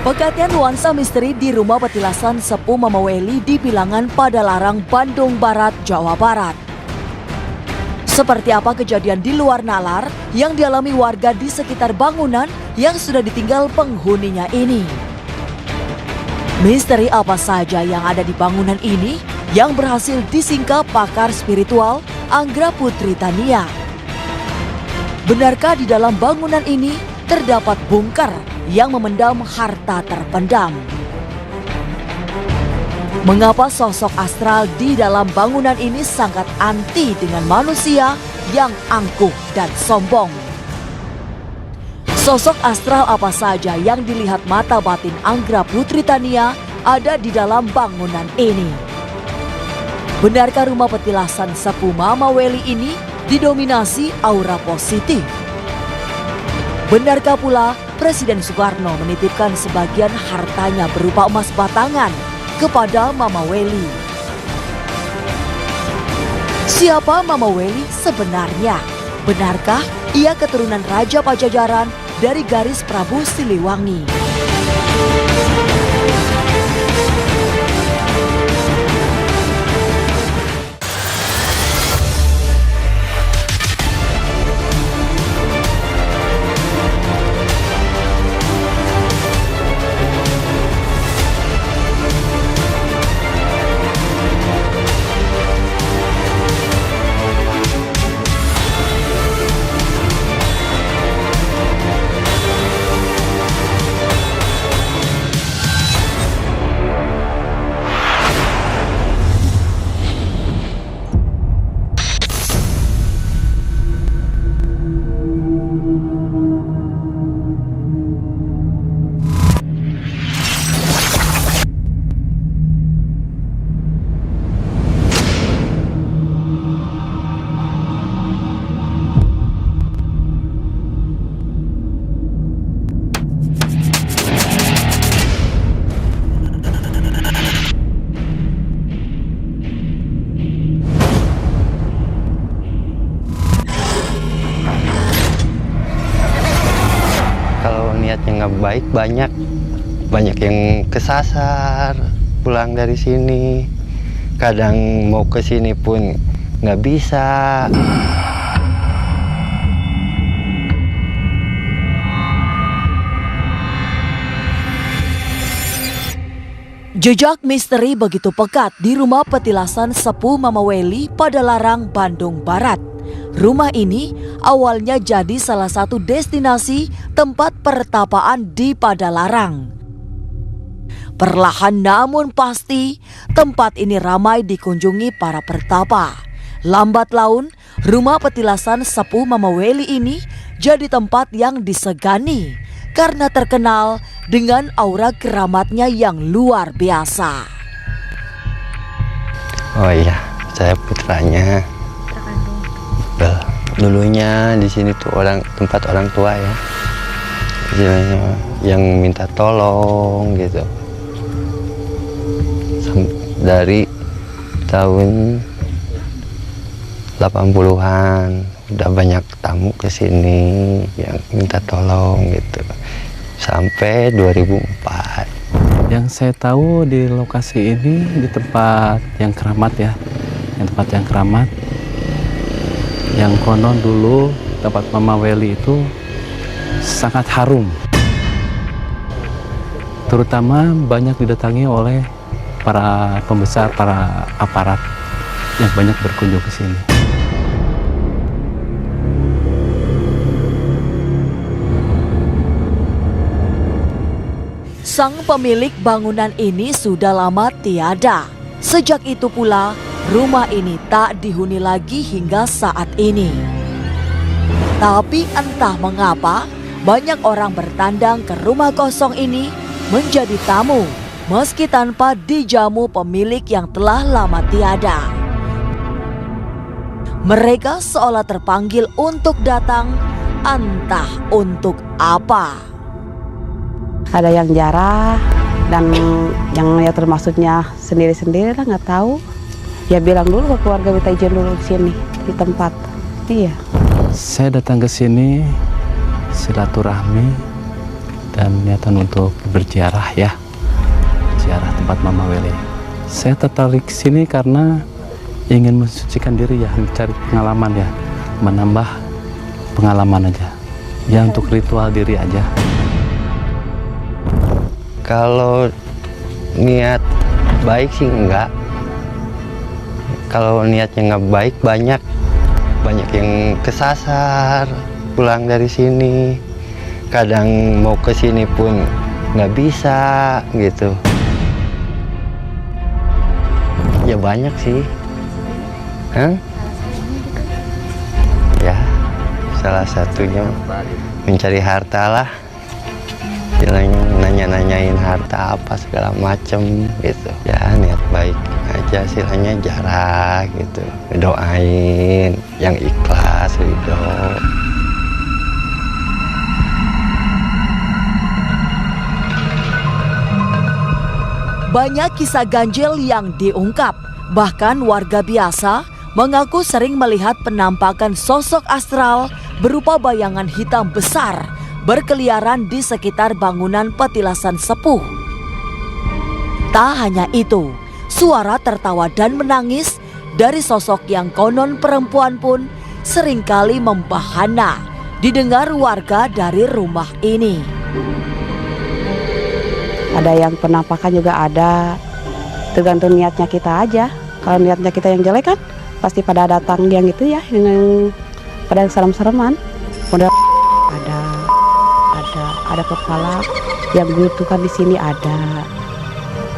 Pegatian nuansa misteri di rumah petilasan Sepuh Mama Weli di Bilangan Padalarang, Bandung Barat, Jawa Barat. Seperti apa kejadian di luar nalar yang dialami warga di sekitar bangunan yang sudah ditinggal penghuninya ini? Misteri apa saja yang ada di bangunan ini yang berhasil disingkap pakar spiritual Anggra Putri Tania? Benarkah di dalam bangunan ini terdapat bunker yang memendam harta terpendam? Mengapa sosok astral di dalam bangunan ini sangat anti dengan manusia yang angkuh dan sombong? Sosok astral apa saja yang dilihat mata batin Anggra Putri Tania ada di dalam bangunan ini? Benarkah rumah petilasan Sepuh Mama Weli ini didominasi aura positif? Benarkah pula Presiden Soekarno menitipkan sebagian hartanya berupa emas batangan kepada Mama Weli? Siapa Mama Weli sebenarnya? Benarkah ia keturunan Raja Pajajaran dari garis Prabu Siliwangi? Niatnya nggak baik, banyak yang kesasar pulang dari sini. Kadang mau ke sini pun nggak bisa. Jejak misteri begitu pekat di rumah petilasan Sepuh Mama Weli Padalarang, Bandung Barat. Rumah ini awalnya jadi salah satu destinasi tempat pertapaan di Padalarang. Perlahan namun pasti, tempat ini ramai dikunjungi para pertapa. Lambat laun, rumah petilasan Sepuh Mama Weli ini jadi tempat yang disegani karena terkenal dengan aura keramatnya yang luar biasa. Oh iya, saya putranya. Dulunya di sini tuh tempat orang tua ya, yang minta tolong gitu. Dari tahun 80-an udah banyak tamu ke sini yang minta tolong gitu. Sampai 2004. Yang saya tahu di lokasi ini di tempat yang keramat ya, tempat yang keramat. Yang konon dulu tempat Mama Weli itu sangat harum. Terutama banyak didatangi oleh para pembesar, para aparat yang banyak berkunjung ke sini. Sang pemilik bangunan ini sudah lama tiada. Sejak itu pula, rumah ini tak dihuni lagi hingga saat ini. Tapi entah mengapa, banyak orang bertandang ke rumah kosong ini menjadi tamu, meski tanpa dijamu pemilik yang telah lama tiada. Mereka seolah terpanggil untuk datang, entah untuk apa. Ada yang jarah dan yang ya termasuknya sendiri-sendiri lah, nggak tahu. Ya bilang dulu ke keluarga, minta izin dulu di sini di tempat. Iya. Saya datang ke sini silaturahmi dan niatan untuk berziarah ya, ziarah tempat Mama Weli. Saya tertarik sini karena ingin mensucikan diri ya, mencari pengalaman ya, menambah pengalaman aja ya, untuk ritual diri aja. Kalau niat baik sih enggak. Kalau niatnya nggak baik, banyak yang kesasar pulang dari sini. Kadang mau ke sini pun nggak bisa gitu. Ya banyak sih. Ya, salah satunya mencari harta lah. Nanya-nanyain harta apa segala macem gitu. Ya niat baik aja, istilahnya jarak gitu. Doain yang ikhlas, ridho. Banyak kisah ganjil yang diungkap. Bahkan warga biasa mengaku sering melihat penampakan sosok astral berupa bayangan hitam besar berkeliaran di sekitar bangunan petilasan sepuh. Tak hanya itu, suara tertawa dan menangis dari sosok yang konon perempuan pun seringkali membahana didengar warga dari rumah ini. Ada yang penampakan juga ada, tergantung niatnya kita aja. Kalau niatnya kita yang jelek kan pasti pada datang yang itu ya, yang pada serem-sereman. Model ada kepala yang dibutuhkan di sini ada.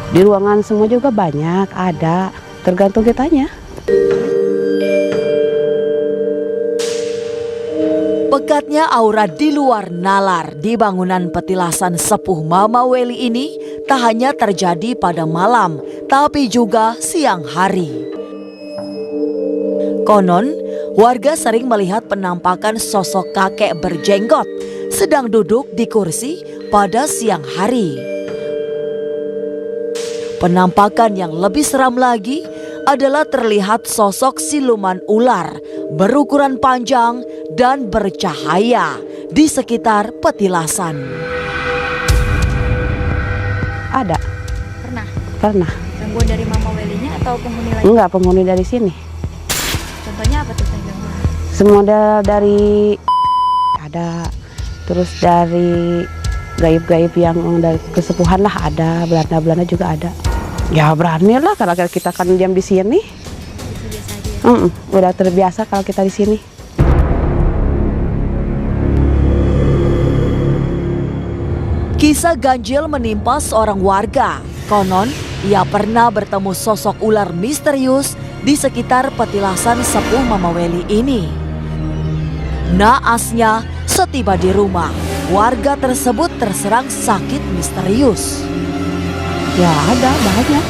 Di ruangan semua juga banyak ada, tergantung kitanya. Pekatnya aura di luar nalar di bangunan petilasan sepuh Mama Weli ini tak hanya terjadi pada malam, tapi juga siang hari. Konon, warga sering melihat penampakan sosok kakek berjenggot sedang duduk di kursi pada siang hari. Penampakan yang lebih seram lagi adalah terlihat sosok siluman ular berukuran panjang dan bercahaya di sekitar petilasan. Ada. Pernah? Pernah. Gangguan dari Mama Welinya atau penghuni lain? Enggak, penghuni dari sini. Contohnya apa tuh gangguan? Semua dari ada, terus dari gaib-gaib yang dari kesepuhan lah ada, Belanda juga ada. Ya berani lah karena kita kan diam di sini. Biasa aja ya? Udah terbiasa kalau kita di sini. Kisah ganjil menimpa seorang warga. Konon, ia pernah bertemu sosok ular misterius di sekitar petilasan sepuh Mama Weli ini. Naasnya, setiba di rumah, warga tersebut terserang sakit misterius. Ya ada, banyak.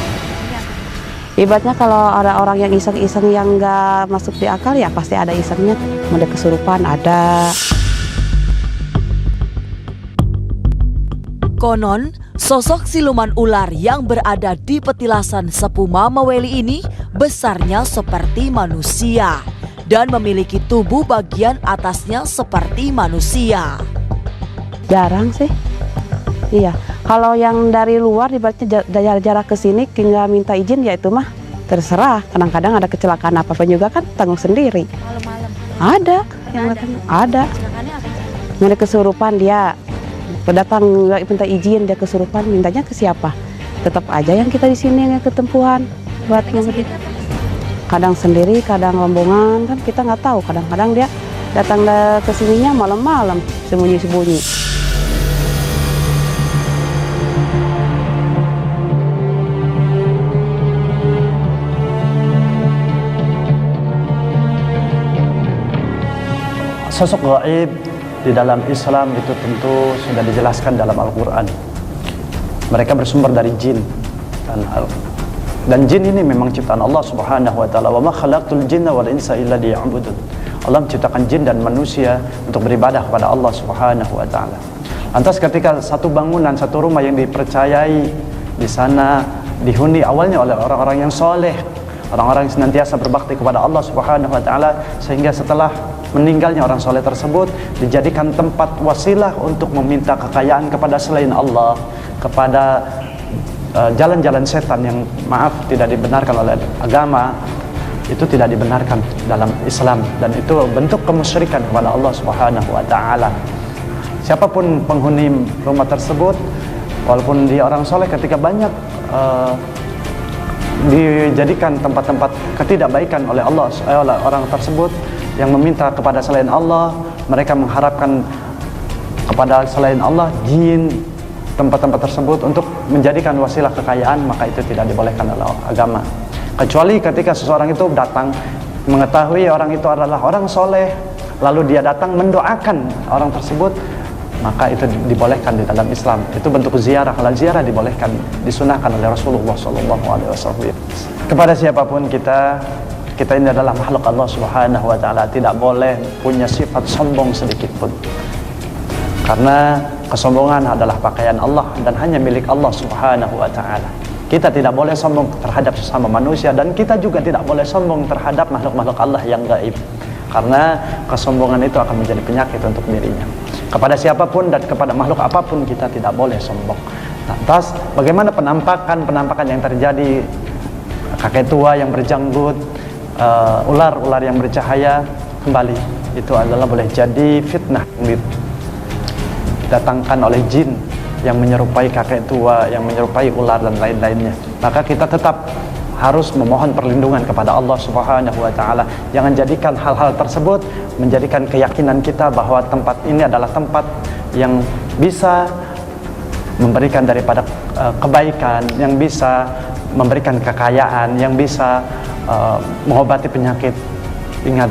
Ibaratnya kalau ada orang yang iseng-iseng yang nggak masuk di akal ya pasti ada isengnya. Ada kesurupan, ada. Konon, sosok siluman ular yang berada di petilasan sepuh Mama Weli ini besarnya seperti manusia dan memiliki tubuh bagian atasnya seperti manusia. Jarang sih. Iya, kalau yang dari luar ibaratnya jarak ke sini tinggal minta izin ya itu mah terserah. Kadang-kadang ada kecelakaan apa-apa juga kan tanggung sendiri. Malam-malam? Ada. Yang ada. Celakaannya apa? Ada kesurupan dia. Datang nggak minta izin dia kesurupan, mintanya ke siapa? Tetap aja yang kita di sini yang ketempuhan buat yang begitu. Kadang sendiri, kadang rombongan kan kita nggak tahu. Kadang-kadang dia datang ke sininya malam-malam sembunyi-sembunyi. Sosok gaib di dalam Islam itu tentu sudah dijelaskan dalam Al-Quran. Mereka bersumber dari jin dan jin ini memang ciptaan Allah Subhanahu wa taala. Wa ma khalaqtul jinna wal insa illa liya'budun. Allah menciptakan jin dan manusia untuk beribadah kepada Allah Subhanahu wa taala. Lantas ketika satu bangunan, satu rumah yang dipercayai di sana dihuni awalnya oleh orang-orang yang soleh, orang-orang yang senantiasa berbakti kepada Allah Subhanahu wa taala, sehingga setelah meninggalnya orang soleh tersebut dijadikan tempat wasilah untuk meminta kekayaan kepada selain Allah, kepada jalan-jalan setan yang maaf tidak dibenarkan oleh agama, itu tidak dibenarkan dalam Islam, dan itu bentuk kemusyrikan kepada Allah Subhanahu wa taala. Siapapun penghuni rumah tersebut, walaupun dia orang soleh, ketika banyak dijadikan tempat-tempat ketidakbaikan oleh Allah, oleh orang tersebut yang meminta kepada selain Allah, mereka mengharapkan kepada selain Allah, jin, tempat-tempat tersebut untuk menjadikan wasilah kekayaan, maka itu tidak dibolehkan oleh agama. Kecuali ketika seseorang itu datang mengetahui orang itu adalah orang soleh, lalu dia datang mendoakan orang tersebut, maka itu dibolehkan di dalam Islam. Itu bentuk ziarah. Kalau ziarah dibolehkan, disunahkan oleh Rasulullah SAW. Kepada siapapun kita ini adalah makhluk Allah Subhanahu wa taala, tidak boleh punya sifat sombong sedikit pun. Karena kesombongan adalah pakaian Allah dan hanya milik Allah Subhanahu wa taala. Kita tidak boleh sombong terhadap sesama manusia, dan kita juga tidak boleh sombong terhadap makhluk-makhluk Allah yang gaib. Karena kesombongan itu akan menjadi penyakit untuk dirinya. Kepada siapapun dan kepada makhluk apapun kita tidak boleh sombong. Lantas bagaimana penampakan yang terjadi, kakek tua yang berjanggut, ular-ular yang bercahaya, kembali itu adalah boleh jadi fitnah yang didatangkan oleh jin yang menyerupai kakek tua, yang menyerupai ular dan lain-lainnya. Maka kita tetap harus memohon perlindungan kepada Allah Subhanahu wa taala. Jangan jadikan hal-hal tersebut menjadikan keyakinan kita bahwa tempat ini adalah tempat yang bisa memberikan daripada kebaikan, yang bisa memberikan kekayaan, yang bisa mengobati penyakit. Ingat,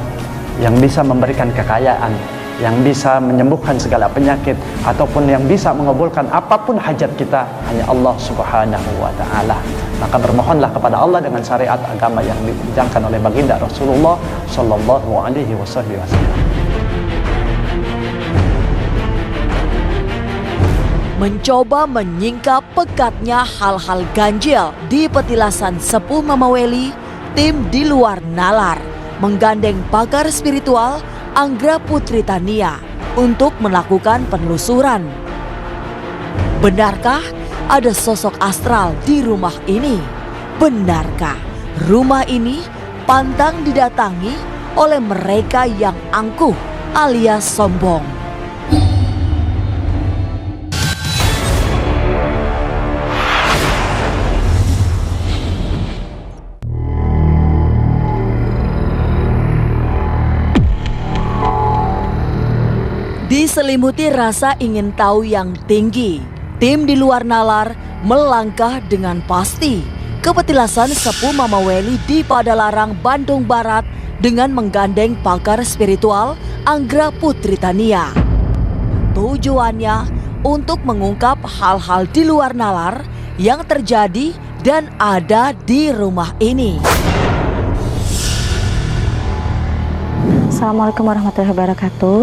yang bisa memberikan kekayaan, yang bisa menyembuhkan segala penyakit, ataupun yang bisa mengabulkan apapun hajat kita, hanya Allah Subhanahu wa taala. Maka bermohonlah kepada Allah dengan syariat agama yang dibincangkan oleh baginda Rasulullah sallallahu alaihi wasallam. Mencoba menyingkap pekatnya hal-hal ganjil di petilasan Sepuh Mamaweli, tim di luar nalar menggandeng pakar spiritual Anggra Putri Tania untuk melakukan penelusuran. Benarkah ada sosok astral di rumah ini? Benarkah rumah ini pantang didatangi oleh mereka yang angkuh alias sombong? Diselimuti rasa ingin tahu yang tinggi, tim di luar nalar melangkah dengan pasti ke petilasan Sepuh Mamaweli di Padalarang, Bandung Barat dengan menggandeng pakar spiritual Anggra Putri Tania. Tujuannya untuk mengungkap hal-hal di luar nalar yang terjadi dan ada di rumah ini. Assalamualaikum warahmatullahi wabarakatuh.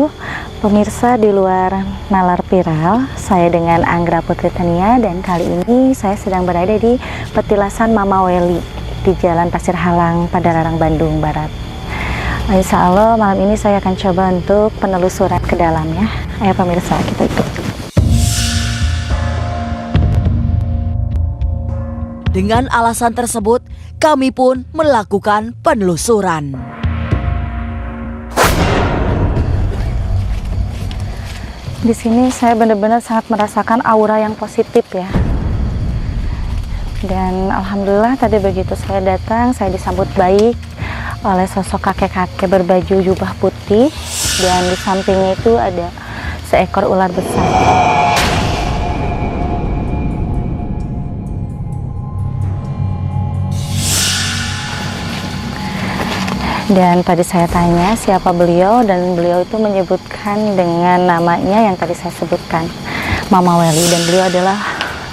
Pemirsa di luar nalar viral, saya dengan Anggra Putri Tania, dan kali ini saya sedang berada di petilasan Mamaweli di Jalan Pasir Halang, Padalarang, Bandung Barat. Insya Allah malam ini saya akan coba untuk penelusuran ke dalamnya. Ayo pemirsa, kita ikut. Dengan alasan tersebut, kami pun melakukan penelusuran. Di sini saya benar-benar sangat merasakan aura yang positif ya. Dan alhamdulillah tadi begitu saya datang, saya disambut baik oleh sosok kakek-kakek berbaju jubah putih, dan di sampingnya itu ada seekor ular besar. Dan tadi saya tanya siapa beliau, dan beliau itu menyebutkan dengan namanya yang tadi saya sebutkan, Mamaweli. Dan beliau adalah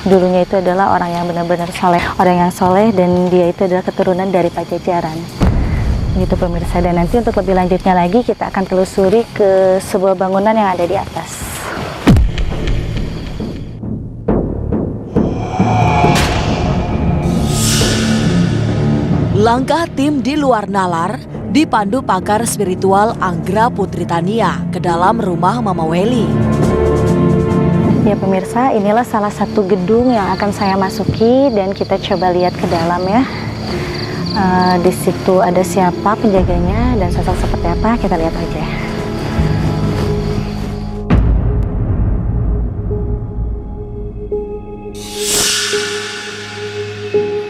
dulunya itu adalah orang yang benar-benar soleh, orang yang soleh, dan dia itu adalah keturunan dari Pajajaran. Gitu pemirsa. Dan nanti untuk lebih lanjutnya lagi kita akan telusuri ke sebuah bangunan yang ada di atas. Langkah tim di luar nalar dipandu pakar spiritual Anggra Putri Tania ke dalam rumah Mama Welly. Ya pemirsa, inilah salah satu gedung yang akan saya masuki dan kita coba lihat ke dalam ya. Di situ ada siapa penjaganya dan sosok seperti apa, kita lihat aja.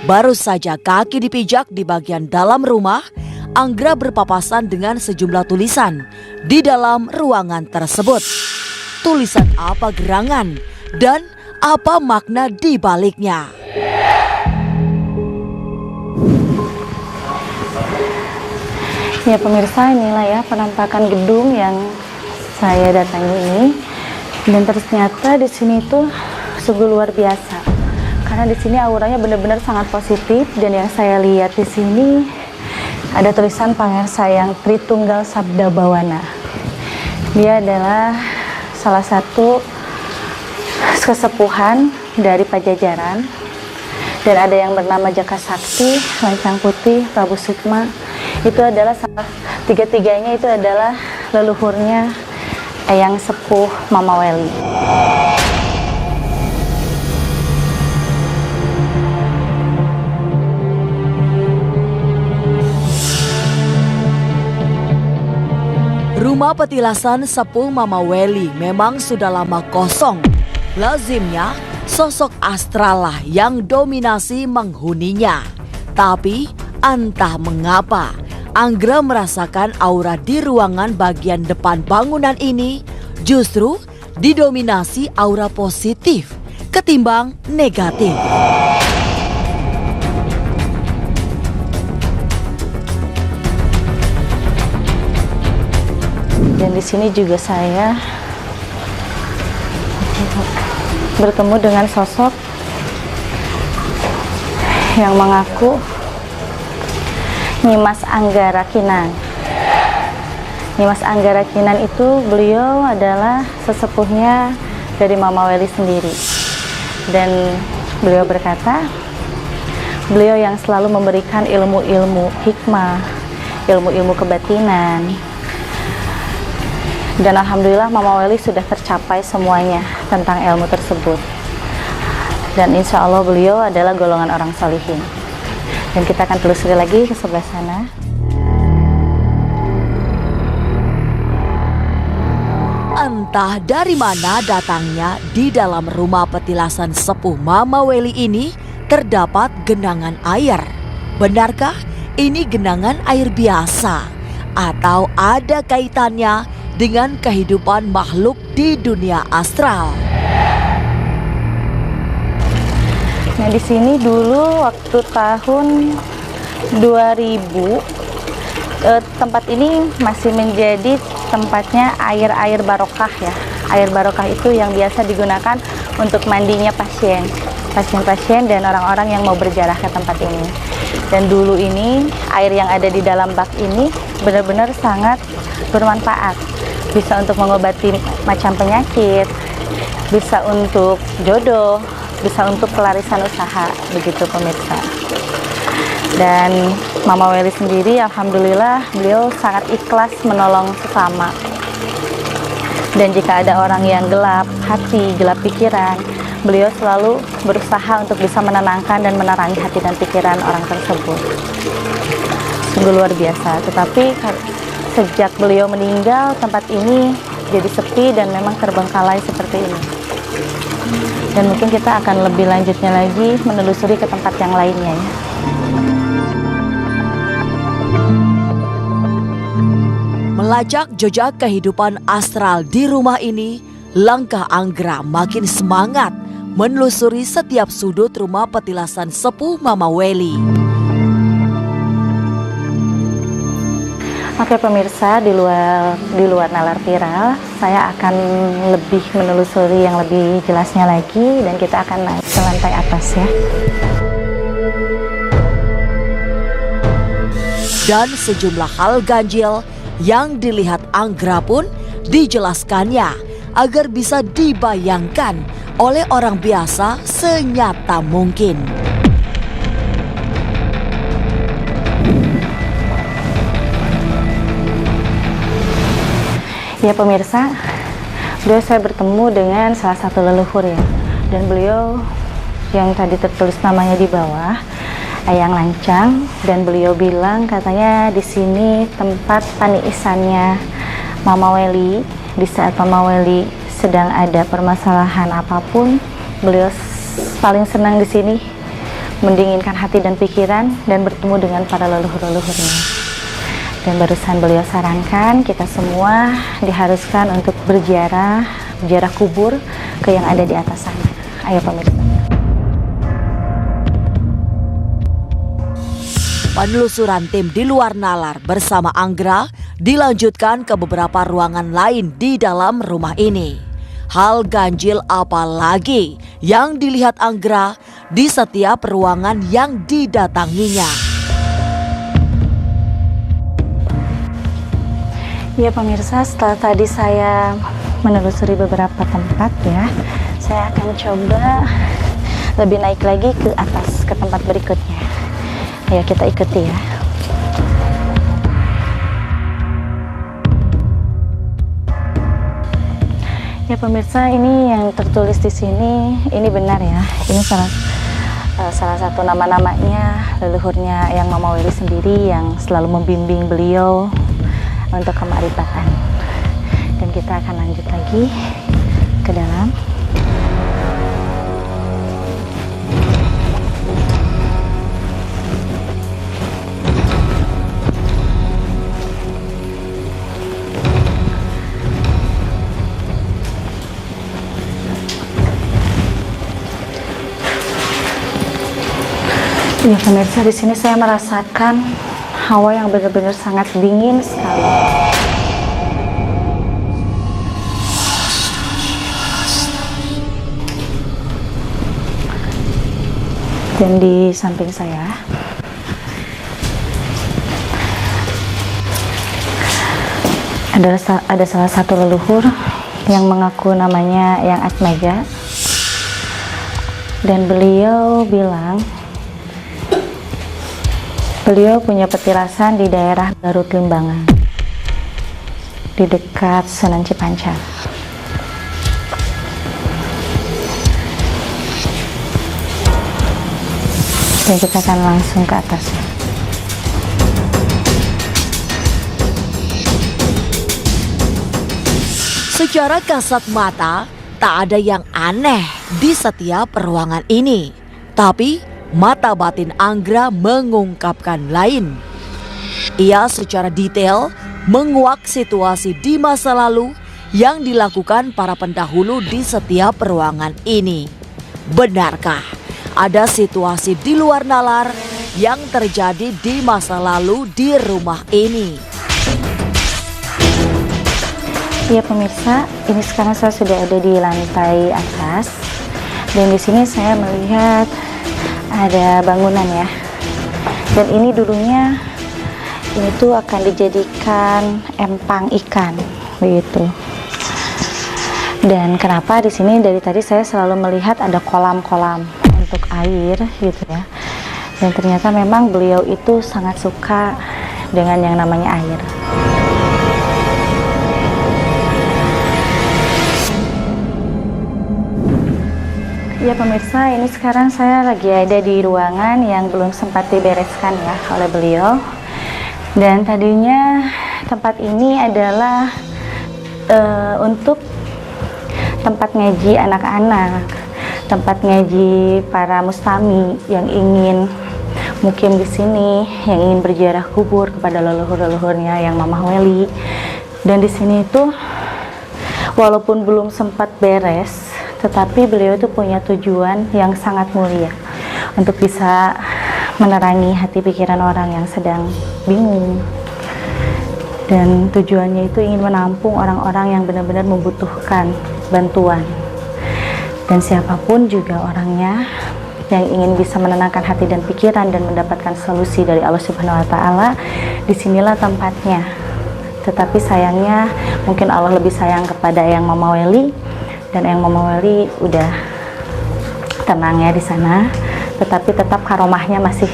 Baru saja kaki dipijak di bagian dalam rumah, Anggra berpapasan dengan sejumlah tulisan di dalam ruangan tersebut. Tulisan apa gerangan dan apa makna di baliknya? Ya pemirsa, inilah ya penampakan gedung yang saya datangi ini. Dan ternyata di sini tuh sungguh luar biasa. Karena di sini auranya benar-benar sangat positif, dan yang saya lihat di sini ada tulisan Pangeran Sayang Tritunggal Sabda Bawana. Dia adalah salah satu kesepuhan dari Pajajaran, dan ada yang bernama Jaka Sakti, Lancang Putih, Prabu Sukma. Itu adalah tiga-tiganya itu adalah leluhurnya Eyang Sepuh Mama Welly. Rumah petilasan Sepuh Mama Welly memang sudah lama kosong. Lazimnya sosok astral lah yang dominasi menghuninya. Tapi entah mengapa Anggra merasakan aura di ruangan bagian depan bangunan ini justru didominasi aura positif ketimbang negatif. Dan di sini juga saya bertemu dengan sosok yang mengaku Nyimas Anggara Kinan. Nyimas Anggara Kinan itu beliau adalah sesepuhnya dari Mama Welly sendiri. Dan beliau berkata, beliau yang selalu memberikan ilmu-ilmu hikmah, ilmu-ilmu kebatinan. Dan alhamdulillah Mama Welly sudah tercapai semuanya tentang ilmu tersebut. Dan insya Allah beliau adalah golongan orang solihin. Dan kita akan telusuri lagi ke sebelah sana. Entah dari mana datangnya di dalam rumah petilasan Sepuh Mama Welly ini terdapat genangan air. Benarkah ini genangan air biasa atau ada kaitannya dengan kehidupan makhluk di dunia astral? Nah, di sini dulu waktu tahun 2000 tempat ini masih menjadi tempatnya air barokah ya. Air barokah itu yang biasa digunakan untuk mandinya pasien-pasien dan orang-orang yang mau berjarah ke tempat ini. Dan dulu ini air yang ada di dalam bak ini benar-benar sangat bermanfaat. Bisa untuk mengobati macam penyakit, bisa untuk jodoh, bisa untuk pelarisan usaha, begitu pemirsa. Dan Mama Welly sendiri alhamdulillah beliau sangat ikhlas menolong sesama. Dan jika ada orang yang gelap hati, gelap pikiran, beliau selalu berusaha untuk bisa menenangkan dan menerangi hati dan pikiran orang tersebut. Sungguh luar biasa. Tetapi sejak beliau meninggal, tempat ini jadi sepi dan memang terbengkalai seperti ini. Dan mungkin kita akan lebih lanjutnya lagi menelusuri ke tempat yang lainnya ya. Melacak jejak kehidupan astral di rumah ini, langkah Anggra makin semangat menelusuri setiap sudut rumah petilasan Sepuh Mama Welly. Oke pemirsa, di luar nalar viral, saya akan lebih menelusuri yang lebih jelasnya lagi dan kita akan naik ke lantai atas ya. Dan sejumlah hal ganjil yang dilihat Anggra pun dijelaskannya agar bisa dibayangkan oleh orang biasa senyata mungkin. Ya pemirsa, beliau saya bertemu dengan salah satu leluhur ya, dan beliau yang tadi tertulis namanya di bawah, Ayang Lancang, dan beliau bilang katanya di sini tempat paniisannya Mama Weli. Di saat Mama Weli sedang ada permasalahan apapun, beliau paling senang di sini, mendinginkan hati dan pikiran dan bertemu dengan para leluhur-leluhurnya. Dan barusan beliau sarankan kita semua diharuskan untuk berziarah kubur ke yang ada di atas sana. Ayo pemirsa. Penelusuran tim di luar nalar bersama Anggra dilanjutkan ke beberapa ruangan lain di dalam rumah ini. Hal ganjil apa lagi yang dilihat Anggra di setiap ruangan yang didatanginya? Ya pemirsa, setelah tadi saya menelusuri beberapa tempat ya, saya akan coba lebih naik lagi ke atas, ke tempat berikutnya. Ayo kita ikuti ya. Ya pemirsa, ini yang tertulis di sini, ini benar ya. Ini salah satu nama-namanya leluhurnya yang Mama Weli sendiri yang selalu membimbing beliau untuk kemarifatan. Dan kita akan lanjut lagi ke dalam. Ya pemirsa, di sini saya merasakan hawa yang benar-benar sangat dingin sekali. Dan di samping saya ada salah satu leluhur yang mengaku namanya Yang Atmaja, dan beliau bilang beliau punya petirasan di daerah Garut Limbangan, di dekat Sunan Cipancar. Dan kita akan langsung ke atas. Secara kasat mata, tak ada yang aneh di setiap ruangan ini. Tapi mata batin Anggra mengungkapkan lain. Ia secara detail menguak situasi di masa lalu yang dilakukan para pendahulu di setiap ruangan ini. Benarkah ada situasi di luar nalar yang terjadi di masa lalu di rumah ini? Ya pemirsa, ini sekarang saya sudah ada di lantai atas, dan di sini saya melihat ada bangunan ya. Dan ini dulunya ini tuh akan dijadikan empang ikan begitu. Dan kenapa di sini dari tadi saya selalu melihat ada kolam-kolam untuk air gitu ya. Dan ternyata memang beliau itu sangat suka dengan yang namanya air. Ya pemirsa, ini sekarang saya lagi ada di ruangan yang belum sempat dibereskan ya oleh beliau. Dan tadinya tempat ini adalah untuk tempat ngaji anak-anak, tempat ngaji para mustami yang ingin mukim di sini, yang ingin berziarah kubur kepada leluhur-leluhurnya yang Mama Weli. Dan di sini itu walaupun belum sempat beres, tetapi beliau itu punya tujuan yang sangat mulia untuk bisa menerangi hati pikiran orang yang sedang bingung. Dan tujuannya itu ingin menampung orang-orang yang benar-benar membutuhkan bantuan. Dan siapapun juga orangnya yang ingin bisa menenangkan hati dan pikiran dan mendapatkan solusi dari Allah Subhanahu wa Ta'ala, disinilah tempatnya. Tetapi sayangnya mungkin Allah lebih sayang kepada Eyang Mama Weli, dan Eyang Mama Weli udah tenang ya di sana, tetapi tetap karomahnya masih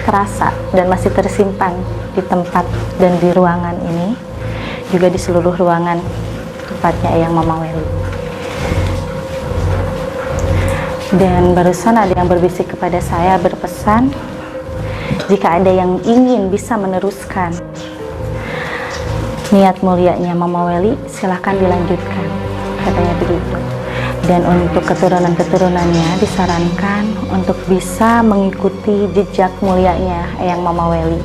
terasa dan masih tersimpan di tempat dan di ruangan ini, juga di seluruh ruangan tepatnya Eyang Mama Weli. Dan barusan ada yang berbisik kepada saya, berpesan jika ada yang ingin bisa meneruskan niat mulianya Mama Weli, silahkan dilanjutkan, katanya begitu. Dan untuk keturunan-keturunannya disarankan untuk bisa mengikuti jejak mulianya Eyang Mama Weli,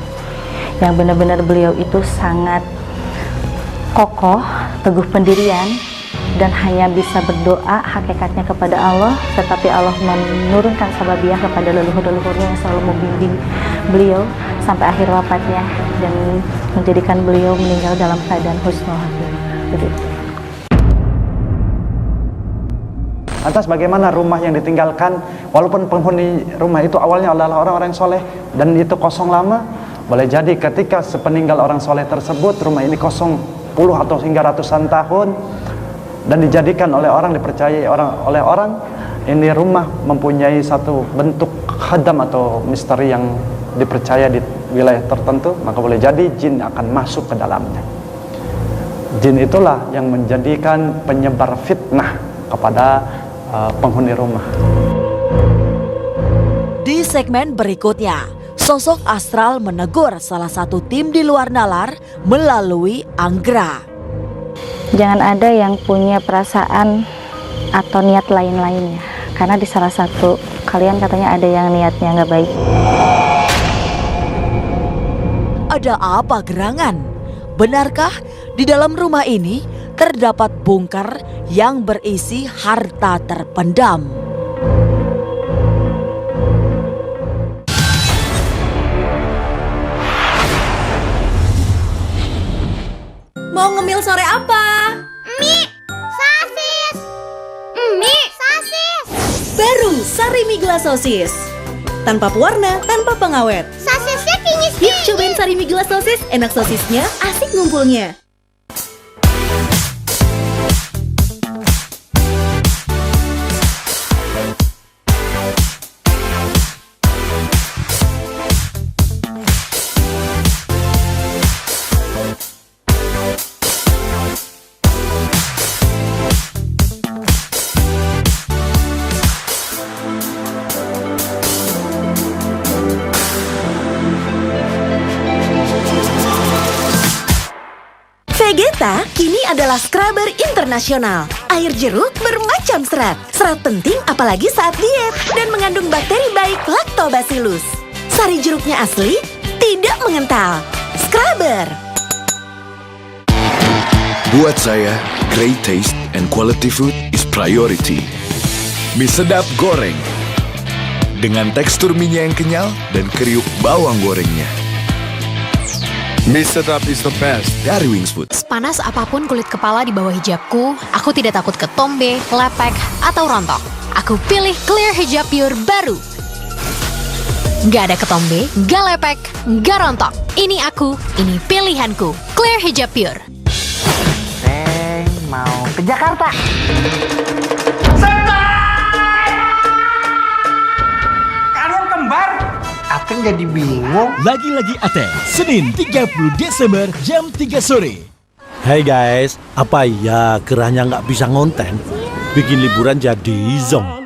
yang benar-benar beliau itu sangat kokoh, teguh pendirian, dan hanya bisa berdoa hakikatnya kepada Allah, tetapi Allah menurunkan sababiah kepada leluhur-leluhurnya yang selalu membimbing beliau sampai akhir wafatnya dan menjadikan beliau meninggal dalam keadaan husnul khatimah. Begitu. Lantas bagaimana rumah yang ditinggalkan, walaupun penghuni rumah itu awalnya adalah orang-orang soleh dan itu kosong lama, boleh jadi ketika sepeninggal orang soleh tersebut rumah ini kosong puluh atau hingga ratusan tahun, dan dijadikan oleh orang, dipercayai oleh orang, ini rumah mempunyai satu bentuk khadam atau misteri yang dipercaya di wilayah tertentu, maka boleh jadi jin akan masuk ke dalamnya. Jin itulah yang menjadikan penyebar fitnah kepada penghuni rumah. Di segmen berikutnya, sosok astral menegur salah satu tim di luar nalar melalui Anggra. Jangan ada yang punya perasaan atau niat lain-lainnya, karena di salah satu kalian katanya ada yang niatnya nggak baik. Ada apa gerangan? Benarkah di dalam rumah ini terdapat bunker yang berisi harta terpendam? Mau ngemil sore apa? Mie sosis. Mie sosis. Baru Sari Mie Gelas Sosis. Tanpa pewarna, tanpa pengawet. Sosisnya kinyis. Yuk cobain Sari Mie Gelas Sosis, enak sosisnya, asik ngumpulnya. Vegeta kini adalah scrubber internasional. Air jeruk bermacam serat. Serat penting apalagi saat diet dan mengandung bakteri baik Lactobacillus. Sari jeruknya asli, tidak mengental. Scrubber. Buat saya, great taste and quality food is priority. Mie sedap goreng dengan tekstur mie-nya yang kenyal dan kriuk bawang gorengnya. Mie sedap is the best dari Wings Food. Sepanas apapun kulit kepala di bawah hijabku, aku tidak takut ketombe, lepek, atau rontok. Aku pilih Clear Hijab Pure baru. Gak ada ketombe, gak lepek, gak rontok. Ini aku, ini pilihanku. Clear Hijab Pure. Mau ke Jakarta. Kalian kembar? Aten jadi bingung. Lagi-lagi Aten, Senin 30 Desember jam 3 sore. Hai guys, apa ya gerahnya nggak bisa ngonten? Bikin liburan jadi zong.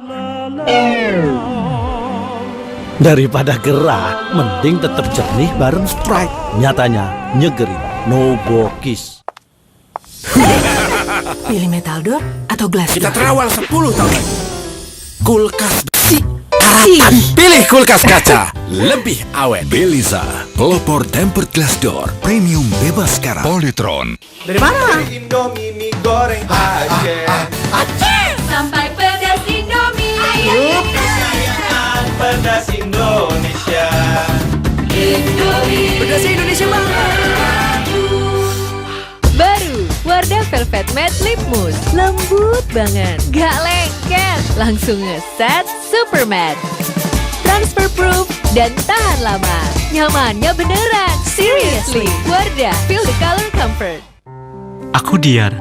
Daripada gerah, mending tetap jernih bareng Sprite. Nyatanya, nyegerin, no bokis. Pilih metal door atau glass door? Kita terawal 10 tahun lagi. Kulkas besi. Harapan. Pilih kulkas kaca. Lebih awet. Beliza, pelopor tempered glass door, premium bebas karat. Polytron. Dari mana? Indomie mie goreng Aceh. Sampai pedas Indomie. Kesayangan pedas Indonesia. Indomie. Pedas Indonesia banget. Baru, Wardah Velvet Matte Lip Mousse. Lembut banget, gak lengket. Langsung ngeset super matte. Transfer proof dan tahan lama. Nyamannya beneran. Seriously, Wardah, feel the color comfort. Aku Diar,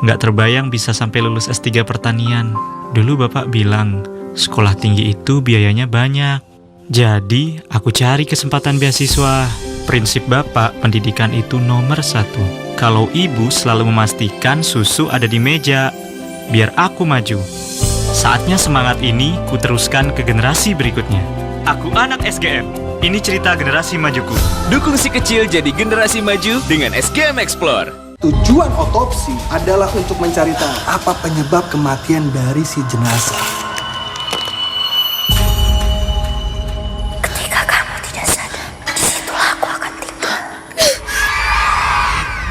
nggak terbayang bisa sampai lulus S3 pertanian. Dulu bapak bilang, sekolah tinggi itu biayanya banyak. Jadi, aku cari kesempatan beasiswa. Prinsip bapak, pendidikan itu nomor 1. kalau ibu selalu memastikan susu ada di meja, biar aku maju. Saatnya semangat ini kuteruskan ke generasi berikutnya. Aku anak SGM. Ini cerita generasi majuku. Dukung si kecil jadi generasi maju dengan SGM Explore. Tujuan otopsi adalah untuk mencari tahu apa penyebab kematian dari si jenazah. Ketika kamu tidak sadar, disitulah aku akan tinggal.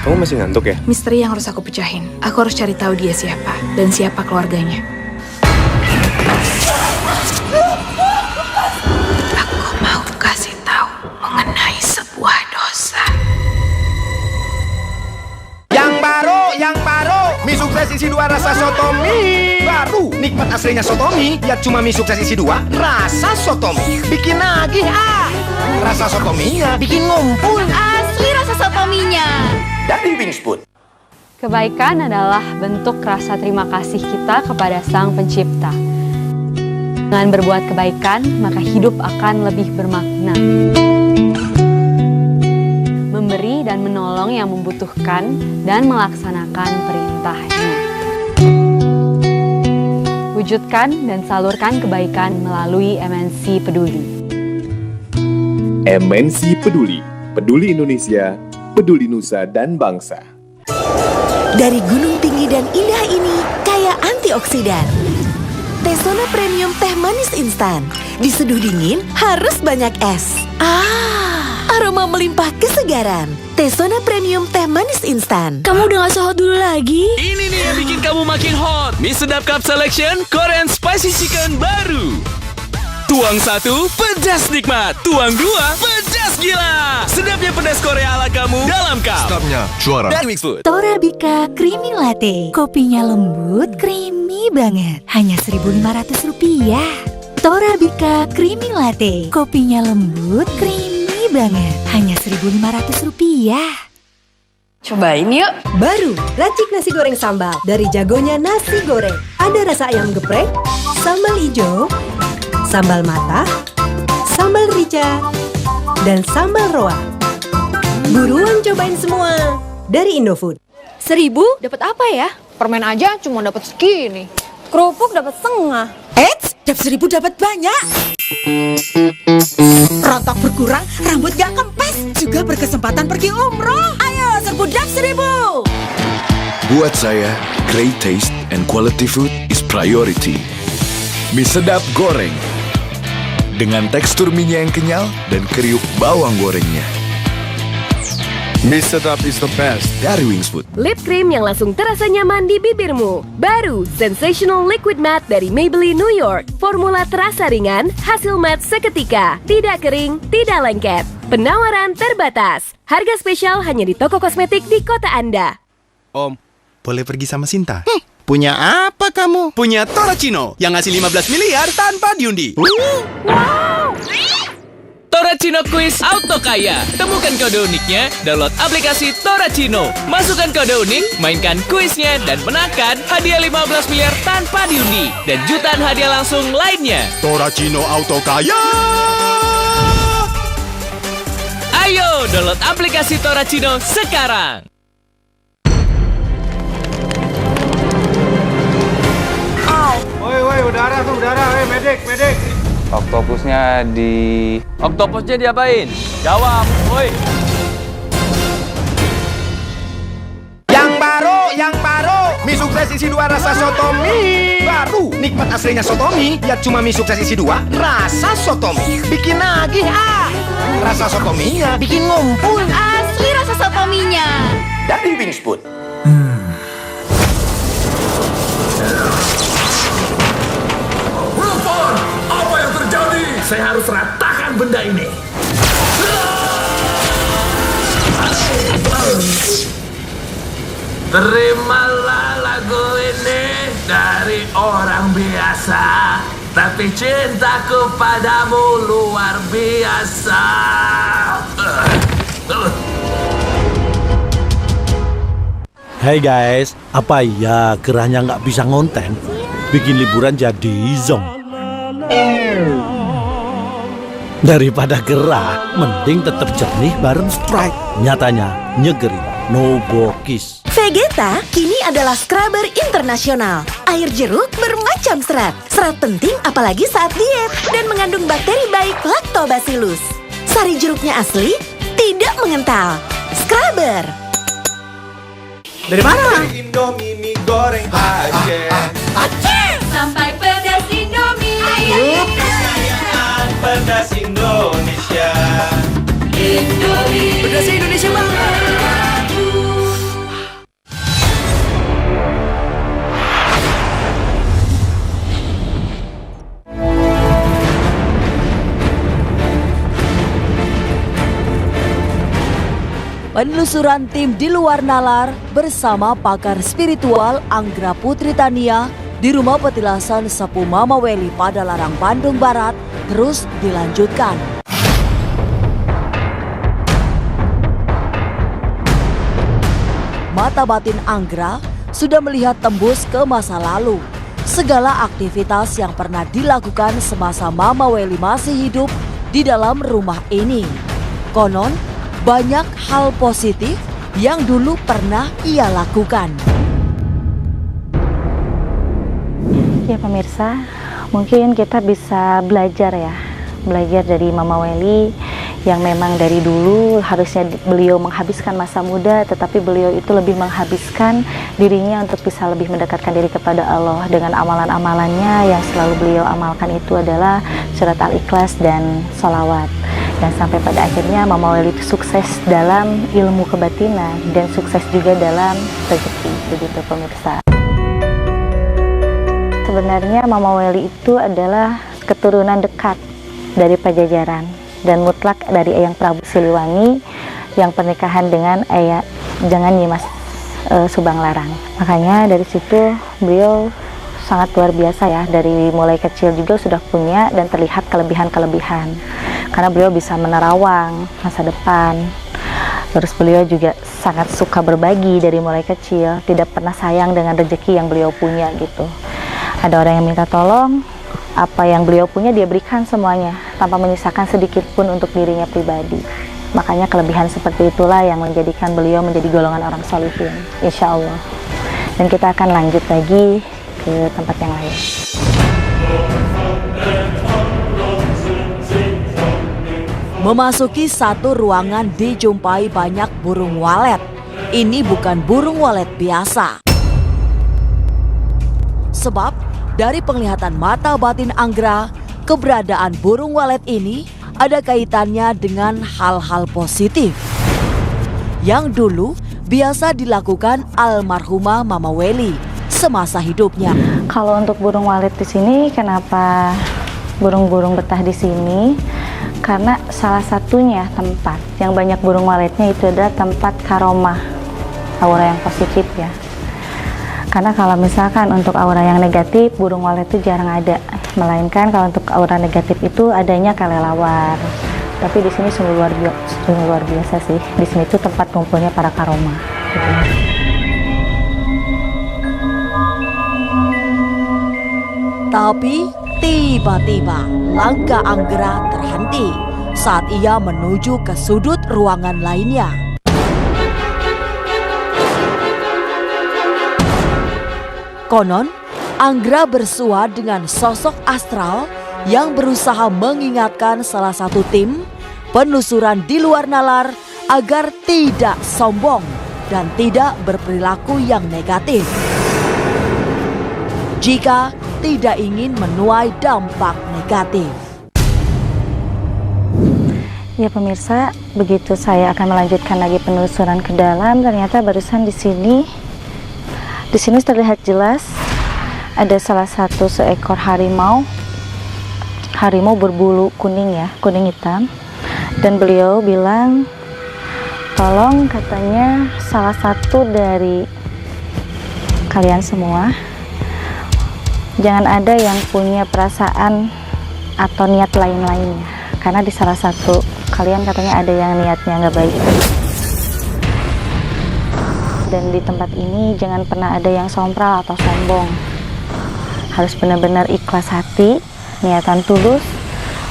Kamu masih ngantuk ya? Misteri yang harus aku pecahin. Aku harus cari tahu dia siapa dan siapa keluarganya. Aku mau kasih tahu mengenai sebuah dosa. Yang baru, mie sukses isi 2 rasa sotomi. Baru, nikmat aslinya sotomi, ya cuma mie sukses isi 2 rasa sotomi. Bikin nagih rasa sotominya bikin ngumpul. Asli rasa sotominya. Dari Wings Food. Kebaikan adalah bentuk rasa terima kasih kita kepada Sang Pencipta. Dengan berbuat kebaikan, maka hidup akan lebih bermakna. Memberi dan menolong yang membutuhkan dan melaksanakan perintahnya. Wujudkan dan salurkan kebaikan melalui MNC Peduli. MNC Peduli, peduli Indonesia, peduli Nusa dan bangsa. Dari gunung tinggi dan indah ini, kaya antioksidan. Tesona Premium Teh Manis Instan. Diseduh dingin, harus banyak es. Aroma melimpah kesegaran. Tesona Premium Teh Manis Instan. Kamu udah gak sohot dulu lagi? Ini nih yang bikin kamu makin hot. Mie Sedap Cup Selection Korean Spicy Chicken baru. Tuang 1, pedas nikmat. Tuang 2, pedas gila. Sedapnya pedas Korea ala kamu dalam cup. Sedapnya juara. Dari Wings Food. Torabika Creamy Latte. Kopinya lembut, creamy banget. Hanya Rp1.500. Torabika Creamy Latte. Kopinya lembut, creamy banget. Hanya Rp1.500. Cobain yuk. Baru, racik nasi goreng sambal dari jagonya nasi goreng. Ada rasa ayam geprek, sambal hijau, sambal matah, sambal rica, dan sambal roa. Buruan cobain semua dari Indofood. 1.000 dapat apa ya? Permen aja cuma dapat segini. Kerupuk dapat setengah. Eits, dapat 1.000 dapat banyak. Rontok berkurang, rambut gak kempes, juga berkesempatan pergi umroh. Ayo, serbu dap 1.000. Buat saya, great taste and quality food is priority. Mie Sedap Goreng. Dengan tekstur mie-nya yang kenyal dan kriuk bawang gorengnya. Mie Sedap is the best dari Wings Food. Lip cream yang langsung terasa nyaman di bibirmu. Baru, Sensational Liquid Matte dari Maybelline New York. Formula terasa ringan, hasil matte seketika. Tidak kering, tidak lengket. Penawaran terbatas. Harga spesial hanya di toko kosmetik di kota Anda. Om, boleh pergi sama Sinta? Punya apa kamu? Punya Toracino yang ngasih 15 miliar tanpa diundi. Wow! Toracino Quiz Auto Kaya. Temukan kode uniknya, download aplikasi Toracino. Masukkan kode unik, mainkan kuisnya, dan menangkan hadiah 15 miliar tanpa diundi. Dan jutaan hadiah langsung lainnya. Toracino Auto Kaya! Ayo, download aplikasi Toracino sekarang. Woi, udara, medik. Oktopusnya diapain? Jawab, woi. Yang baru, mie sukses isi 2 rasa sotomi. Baru, nikmat aslinya sotomi, ya cuma mie sukses isi 2 rasa sotomi. Bikin nagih rasa sotominya bikin ngumpul. Asli rasa sotominya. Dari Wings Food. Wilson, apa yang terjadi? Saya harus ratakan benda ini. Terimalah lagu ini dari orang biasa, tapi cintaku padamu luar biasa. Hai guys, apa iya gerahnya nggak bisa ngonten? Bikin liburan jadi zong. Daripada gerah, mending tetap jernih bareng Sprite. Nyatanya, nyegerin, no bokis. Vegeta kini adalah scrubber internasional. Air jeruk bermacam serat. Serat penting apalagi saat diet dan mengandung bakteri baik Lactobacillus. Sari jeruknya asli, tidak mengental. Scrubber. Dari mana? Indomie mie goreng Aceh. Sampai pedas Indomie. Kesayangan pedas Indonesia. Indomie. Pedasnya Indonesia banget. Penelusuran tim di luar nalar bersama pakar spiritual Anggra Putri Tania di Rumah Petilasan Sepuh Mama Welly Padalarang, Bandung Barat terus dilanjutkan. Mata batin Anggra sudah melihat tembus ke masa lalu. Segala aktivitas yang pernah dilakukan semasa Mama Welly masih hidup di dalam rumah ini. Konon, banyak hal positif yang dulu pernah ia lakukan. Ya pemirsa, mungkin kita bisa belajar dari Mama Welly yang memang dari dulu harusnya beliau menghabiskan masa muda, tetapi beliau itu lebih menghabiskan dirinya untuk bisa lebih mendekatkan diri kepada Allah dengan amalan-amalannya yang selalu beliau amalkan itu adalah surat Al-Ikhlas dan sholawat. Dan sampai pada akhirnya Mama Welly itu sukses dalam ilmu kebatinan dan sukses juga dalam rezeki, begitu pemirsa. Sebenarnya Mama Welly itu adalah keturunan dekat dari Pajajaran dan mutlak dari Eyang Prabu Siliwangi yang pernikahan dengan dengan Nyimas Subang Larang. Makanya dari situ beliau sangat luar biasa ya, dari mulai kecil juga sudah punya dan terlihat kelebihan-kelebihan. Karena beliau bisa menerawang masa depan. Terus beliau juga sangat suka berbagi dari mulai kecil, tidak pernah sayang dengan rezeki yang beliau punya gitu. Ada orang yang minta tolong, apa yang beliau punya dia berikan semuanya tanpa menyisakan sedikit pun untuk dirinya pribadi. Makanya kelebihan seperti itulah yang menjadikan beliau menjadi golongan orang sholihin, insya Allah. Dan kita akan lanjut lagi ke tempat yang lain. Memasuki satu ruangan dijumpai banyak burung walet. Ini bukan burung walet biasa. Sebab dari penglihatan mata batin Anggra, keberadaan burung walet ini ada kaitannya dengan hal-hal positif yang dulu biasa dilakukan almarhumah Mama Welly semasa hidupnya. Kalau untuk burung walet di sini, kenapa burung-burung betah di sini? Karena salah satunya tempat yang banyak burung waletnya itu adalah tempat karomah, aura yang positif ya. Karena kalau misalkan untuk aura yang negatif, burung walet itu jarang ada. Melainkan kalau untuk aura negatif itu adanya kelelawar. Tapi di sini sungguh luar biasa sih. Di sini itu tempat kumpulnya para karomah. Tapi tiba-tiba langkah Anggra terhenti saat ia menuju ke sudut ruangan lainnya. Konon, Anggra bersua dengan sosok astral yang berusaha mengingatkan salah satu tim penelusuran di luar nalar agar tidak sombong dan tidak berperilaku yang negatif jika tidak ingin menuai dampak negatif. Ya pemirsa, begitu saya akan melanjutkan lagi penelusuran ke dalam, ternyata barusan di sini terlihat jelas ada salah satu seekor harimau berbulu kuning ya, kuning hitam. Dan beliau bilang, tolong katanya salah satu dari kalian semua jangan ada yang punya perasaan atau niat lain-lainnya, karena di salah satu kalian katanya ada yang niatnya nggak baik. Dan di tempat ini jangan pernah ada yang sompral atau sombong. Harus benar-benar ikhlas hati, niatan tulus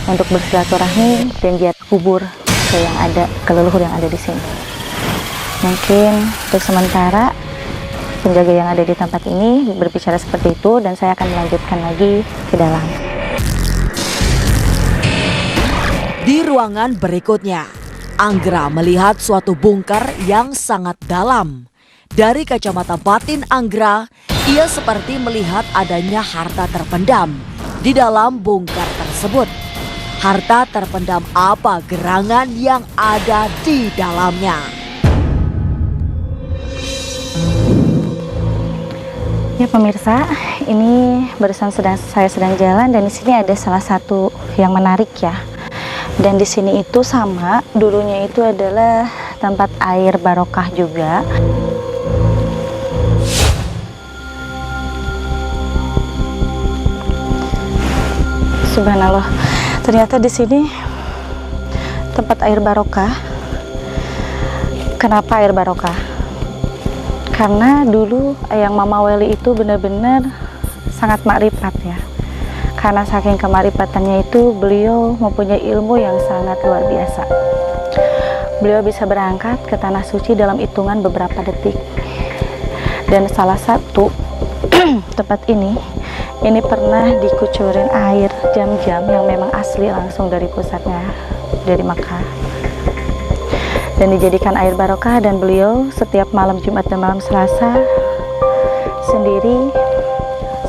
untuk bersilaturahmi dan ziarah kubur ke leluhur yang ada di sini. Mungkin untuk sementara penjaga yang ada di tempat ini berbicara seperti itu, dan saya akan melanjutkan lagi ke dalam. Di ruangan berikutnya, Anggra melihat suatu bungker yang sangat dalam. Dari kacamata batin Anggra, ia seperti melihat adanya harta terpendam di dalam bungker tersebut. Harta terpendam apa gerangan yang ada di dalamnya? Ya pemirsa, ini barusan saya sedang jalan, dan di sini ada salah satu yang menarik ya. Dan di sini itu sama, dulunya itu adalah tempat air barokah juga. Subhanallah, ternyata di sini tempat air barokah. Kenapa air barokah? Karena dulu Eyang Mama Weli itu benar-benar sangat makrifat ya. Karena saking kemarifatannya itu, beliau mempunyai ilmu yang sangat luar biasa. Beliau bisa berangkat ke tanah suci dalam hitungan beberapa detik. Dan salah satu tempat ini pernah dikucurin air jam-jam yang memang asli langsung dari pusatnya, dari Makkah. Dan dijadikan air barokah, dan beliau setiap malam Jumat dan malam Selasa sendiri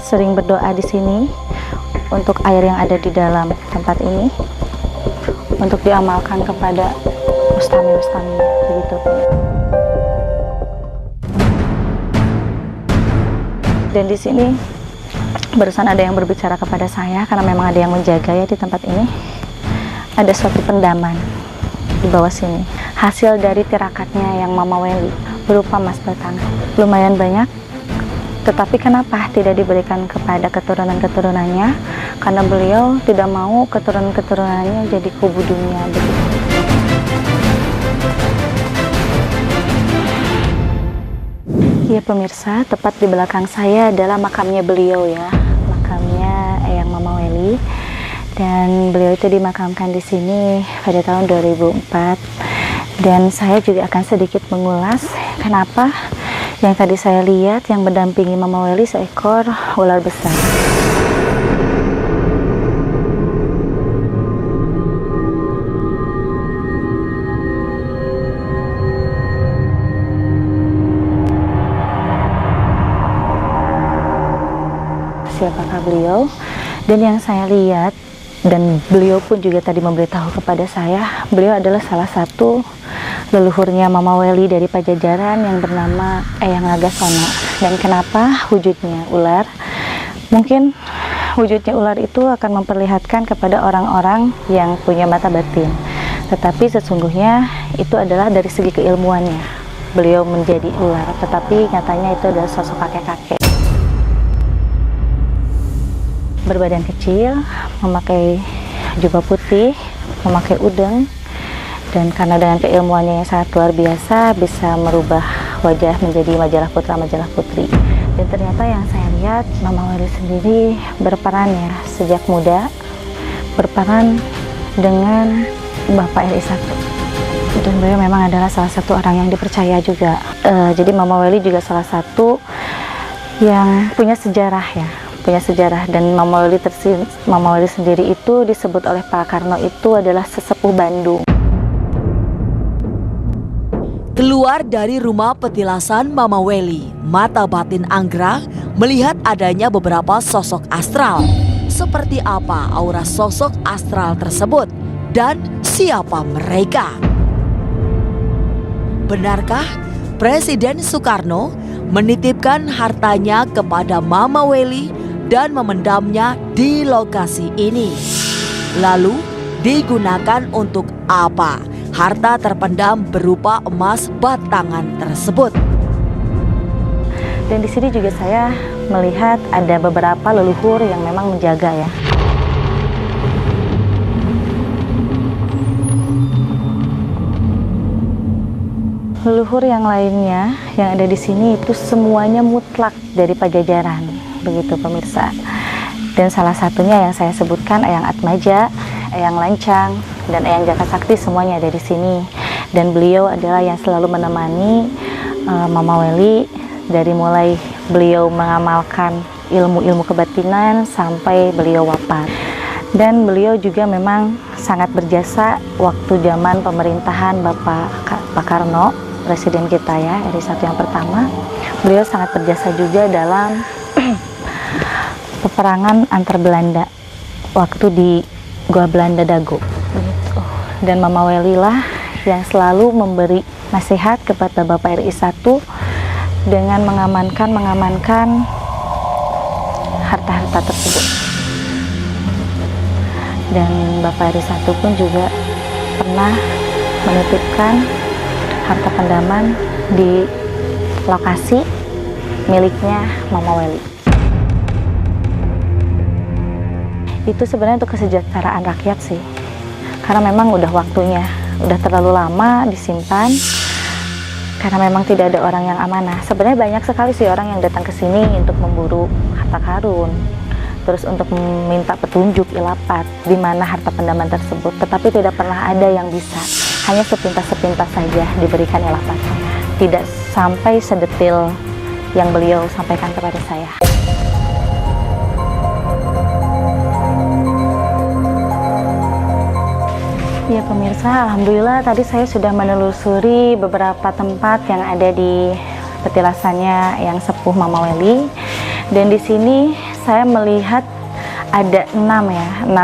sering berdoa di sini untuk air yang ada di dalam tempat ini untuk diamalkan kepada mustami begitu. Dan di sini barusan ada yang berbicara kepada saya, karena memang ada yang menjaga ya di tempat ini. Ada suatu pendaman di bawah sini, hasil dari tirakatnya yang Mama Weli berupa emas batangan, lumayan banyak. Tetapi kenapa tidak diberikan kepada keturunan-keturunannya? Karena beliau tidak mau keturunan-keturunannya jadi kubu dunia begitu. Ya pemirsa, tepat di belakang saya adalah makamnya beliau ya, makamnya Eyang Mama Weli. Dan beliau itu dimakamkan di sini pada tahun 2004. Dan saya juga akan sedikit mengulas kenapa yang tadi saya lihat yang mendampingi Mama Weli seekor ular besar. Siapakah beliau? Dan yang saya lihat, dan beliau pun juga tadi memberitahu kepada saya, beliau adalah salah satu leluhurnya Mama Weli dari Pajajaran yang bernama Eyang Nagasona. Dan kenapa wujudnya ular? Mungkin wujudnya ular itu akan memperlihatkan kepada orang-orang yang punya mata batin, tetapi sesungguhnya itu adalah dari segi keilmuannya beliau menjadi ular, tetapi nyatanya itu adalah sosok kakek-kakek berbadan kecil, memakai jubah putih, memakai udeng, dan karena dengan keilmuannya yang sangat luar biasa bisa merubah wajah menjadi majalah putra, majalah putri. Dan ternyata yang saya lihat, Mama Weli sendiri berperan ya sejak muda, berperan dengan Bapak RI 1. Dan beliau memang adalah salah satu orang yang dipercaya juga. Jadi Mama Weli juga salah satu yang punya sejarah ya, punya sejarah. Dan Mama Weli sendiri itu disebut oleh Pak Karno itu adalah sesepuh Bandung. Keluar dari rumah petilasan Mama Weli, mata batin Anggra melihat adanya beberapa sosok astral. Seperti apa aura sosok astral tersebut dan siapa mereka? Benarkah Presiden Soekarno menitipkan hartanya kepada Mama Weli dan memendamnya di lokasi ini? Lalu digunakan untuk apa harta terpendam berupa emas batangan tersebut? Dan di sini juga saya melihat ada beberapa leluhur yang memang menjaga ya. Leluhur yang lainnya yang ada di sini itu semuanya mutlak dari Pajajaran, begitu pemirsa. Dan salah satunya yang saya sebutkan Eyang Atmaja, Eyang Lancang, dan Eyang Jakasakti semuanya ada di sini. Dan beliau adalah yang selalu menemani Mama Welly dari mulai beliau mengamalkan ilmu-ilmu kebatinan sampai beliau wafat. Dan beliau juga memang sangat berjasa waktu zaman pemerintahan Pak Karno, presiden kita ya, RI 1 yang pertama. Beliau sangat berjasa juga dalam peperangan antar Belanda waktu di Gua Belanda Dago. Dan Mama Welly lah yang selalu memberi nasihat kepada Bapak RI 1 dengan mengamankan harta-harta tersebut. Dan Bapak RI 1 pun juga pernah menitipkan harta pendaman di lokasi miliknya Mama Welly. Itu sebenarnya untuk kesejahteraan rakyat sih, karena memang udah waktunya, udah terlalu lama disimpan, karena memang tidak ada orang yang amanah. Sebenarnya banyak sekali sih orang yang datang ke sini untuk memburu harta karun, terus untuk meminta petunjuk ilapat di mana harta pendaman tersebut, tetapi tidak pernah ada yang bisa, hanya sepintas-sepintas saja diberikan ilapatnya, tidak sampai sedetil yang beliau sampaikan kepada saya. Ya pemirsa, alhamdulillah tadi saya sudah menelusuri beberapa tempat yang ada di petilasannya yang sepuh Mama Welly. Dan di sini saya melihat ada 6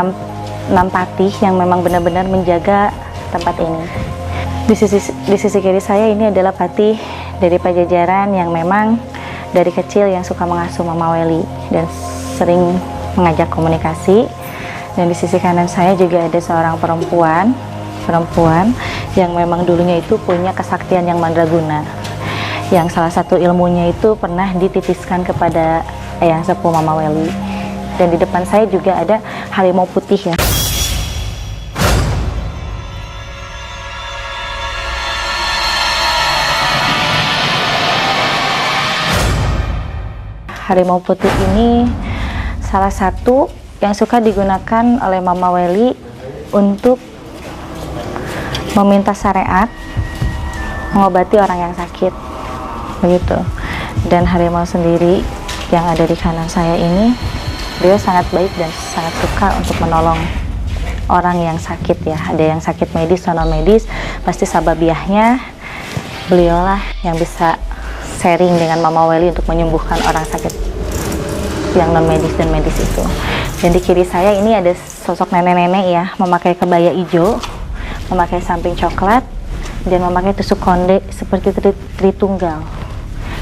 patih yang memang benar-benar menjaga tempat ini. Di sisi kiri saya ini adalah patih dari Pajajaran yang memang dari kecil yang suka mengasuh Mama Welly dan sering mengajak komunikasi. Dan di sisi kanan saya juga ada seorang perempuan yang memang dulunya itu punya kesaktian yang mandraguna, yang salah satu ilmunya itu pernah dititiskan kepada Eyang Sepuh Mama Welly. Dan di depan saya juga ada harimau putih ya. Harimau putih ini salah satu yang suka digunakan oleh Mama Welly untuk meminta syariat mengobati orang yang sakit, begitu. Dan harimau sendiri yang ada di kanan saya ini, beliau sangat baik dan sangat suka untuk menolong orang yang sakit ya. Ada yang sakit medis, non medis, pasti sababiahnya beliaulah yang bisa sharing dengan Mama Welly untuk menyembuhkan orang sakit yang non medis dan medis itu. Dan di kiri saya ini ada sosok nenek-nenek ya, memakai kebaya hijau, memakai samping coklat, dan memakai tusuk konde seperti Tritunggal.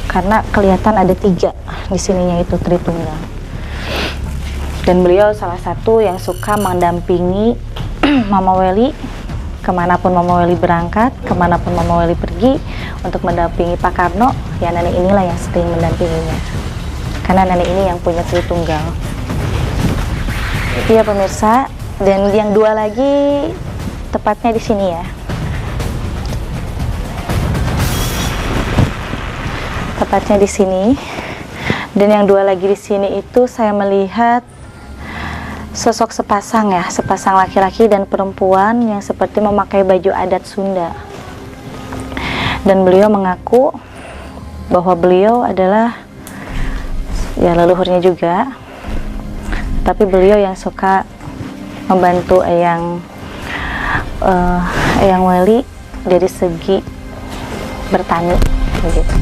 Karena kelihatan ada 3 di sininya itu Tritunggal. Dan beliau salah satu yang suka mendampingi Mama Welly kemanapun Mama Welly berangkat, kemanapun Mama Welly pergi untuk mendampingi Pak Karno. Ya nenek inilah yang sering mendampinginya. Karena nenek ini yang punya Tritunggal. Iya pemirsa, dan yang 2 lagi tepatnya di sini ya. Tepatnya di sini. Dan yang 2 lagi di sini itu saya melihat sosok sepasang ya, sepasang laki-laki dan perempuan yang seperti memakai baju adat Sunda. Dan beliau mengaku bahwa beliau adalah ya leluhurnya juga. Tapi beliau yang suka membantu Eyang Welly dari segi bertani begitu.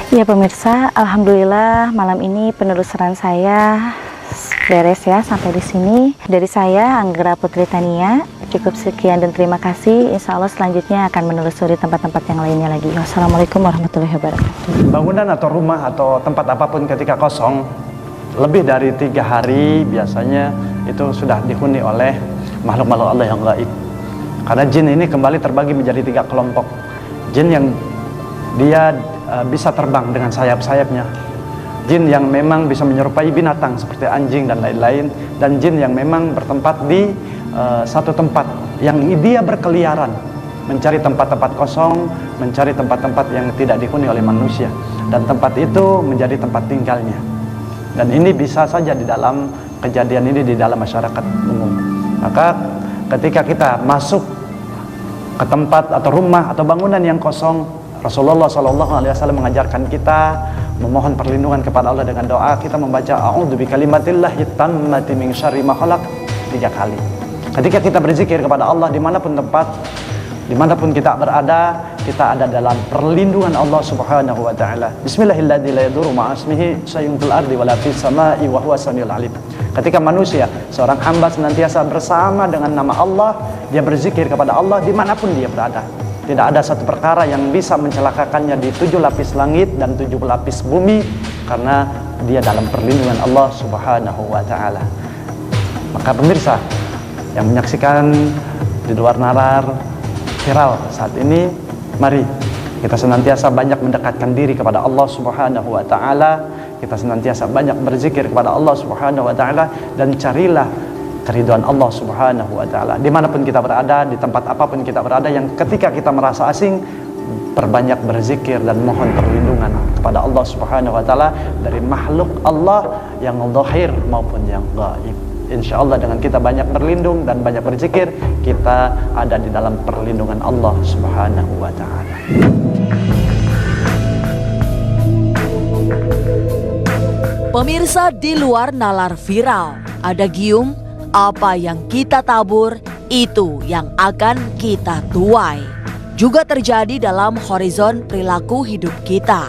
Ya pemirsa, alhamdulillah malam ini penelusuran saya beres ya sampai di sini. Dari saya Anggra Putri Tania, cukup sekian dan terima kasih. Insya Allah selanjutnya akan menelusuri tempat-tempat yang lainnya lagi. Wassalamualaikum warahmatullahi wabarakatuh. Bangunan atau rumah atau tempat apapun ketika kosong lebih dari 3 hari biasanya itu sudah dihuni oleh makhluk-makhluk Allah yang gaib. Karena jin ini kembali terbagi menjadi 3 kelompok. Jin yang dia bisa terbang dengan sayap-sayapnya, jin yang memang bisa menyerupai binatang seperti anjing dan lain-lain, dan jin yang memang bertempat di satu tempat yang dia berkeliaran mencari tempat-tempat kosong, mencari tempat-tempat yang tidak dihuni oleh manusia, dan tempat itu menjadi tempat tinggalnya. Dan ini bisa saja di dalam kejadian ini di dalam masyarakat umum. Maka ketika kita masuk ke tempat atau rumah atau bangunan yang kosong, Rasulullah SAW mengajarkan kita memohon perlindungan kepada Allah dengan doa. Kita membaca a'udzu bikalimatillahi tammati min syarri ma khalaq 3 kali. Ketika kita berzikir kepada Allah dimanapun tempat, dimanapun kita berada, kita ada dalam perlindungan Allah Subhanahu wa taala. Bismillahirrahmanirrahim. La yadurru ma'asmihi syai'un fil ardi wala fis sama'i wa huwa samiul alim. Ketika manusia, seorang hamba senantiasa bersama dengan nama Allah, dia berzikir kepada Allah dimanapun dia berada. Tidak ada satu perkara yang bisa mencelakakannya di 7 lapis langit dan 7 lapis bumi, karena dia dalam perlindungan Allah Subhanahu wa taala. Maka pemirsa yang menyaksikan di luar nalar viral saat ini, mari kita senantiasa banyak mendekatkan diri kepada Allah Subhanahu wa taala. Kita senantiasa banyak berzikir kepada Allah Subhanahu wa taala, dan carilah keridhaan Allah Subhanahu wa taala dimanapun kita berada, di tempat apapun kita berada. Yang ketika kita merasa asing, perbanyak berzikir dan mohon perlindungan kepada Allah Subhanahu wa taala dari makhluk Allah yang zahir maupun yang gaib. Insya Allah dengan kita banyak berlindung dan banyak berzikir, kita ada di dalam perlindungan Allah Subhanahu wa ta'ala. Pemirsa, di luar nalar viral, ada gium, apa yang kita tabur, itu yang akan kita tuai. Juga terjadi dalam horizon perilaku hidup kita.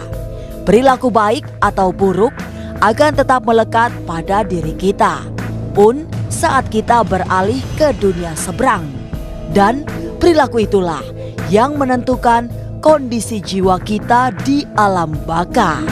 Perilaku baik atau buruk akan tetap melekat pada diri kita, pun saat kita beralih ke dunia seberang. Dan perilaku itulah yang menentukan kondisi jiwa kita di alam baka.